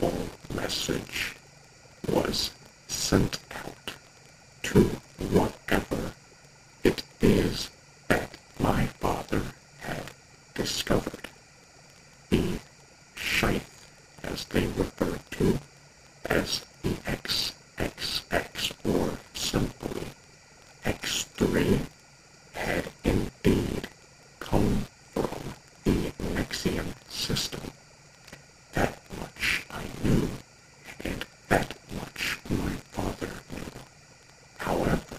simple message was sent out to whatever it is that my father had discovered. The Scythe, as they refer to as the XXX, or simply X3, had indeed come from the Nexium system. That much I knew, and that much my father knew. However,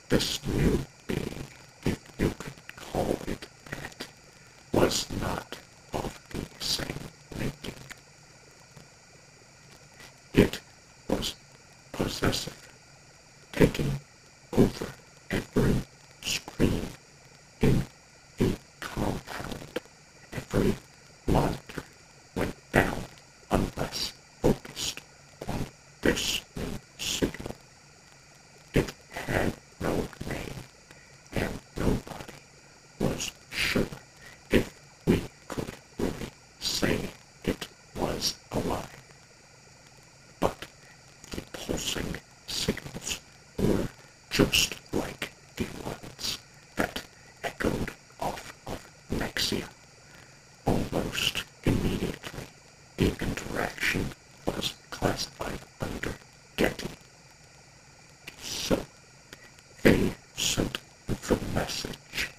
this new being, if you could call it that, was not of the same making. It was possessive, taking over every screen in the compound. Every monitor went down unless focused on this new signal. It had no name, and nobody was sure if we could really say it was alive. But the pulsing signals were just like the ones that echoed off of Nexium. Almost immediately, the interaction was classified under Getty. So, they sent the message,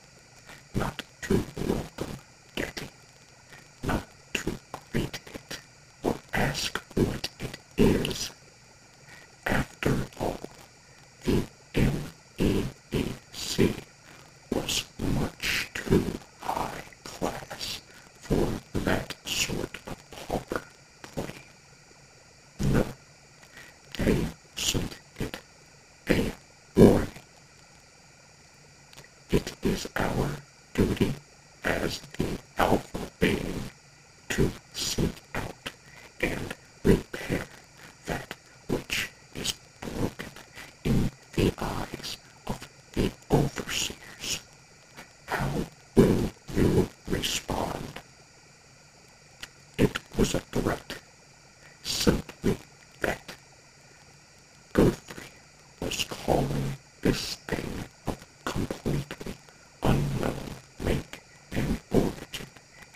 not to welcome Getty, not to greet it, or ask what it is. After all, the MEEC was much too high class for that sort of pauper play. No, they sent it a warning. It is our duty as the Alpha being to seek out and repair that which is broken in the eyes of the overseers. How will you respond? It was a threat, simply that. Godfrey was calling this thing of completely unknown make and origin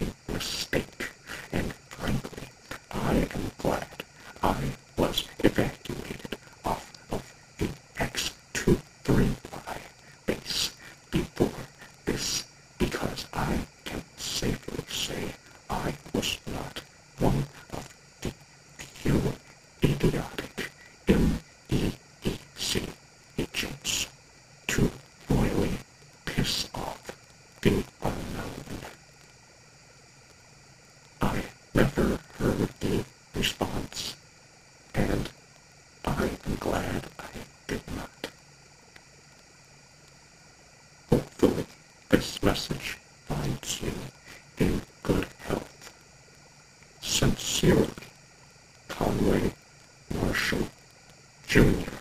a mistake, and frankly, I am glad I was evacuated off of the X-23Y base before this, because I can safely say I was not one of the few idiotic MEEC agents to royally piss off the unknown. I never heard the response, and I am glad I did not. Hopefully, this message finds you in good health. Sincerely, Conway Marshall, Jr.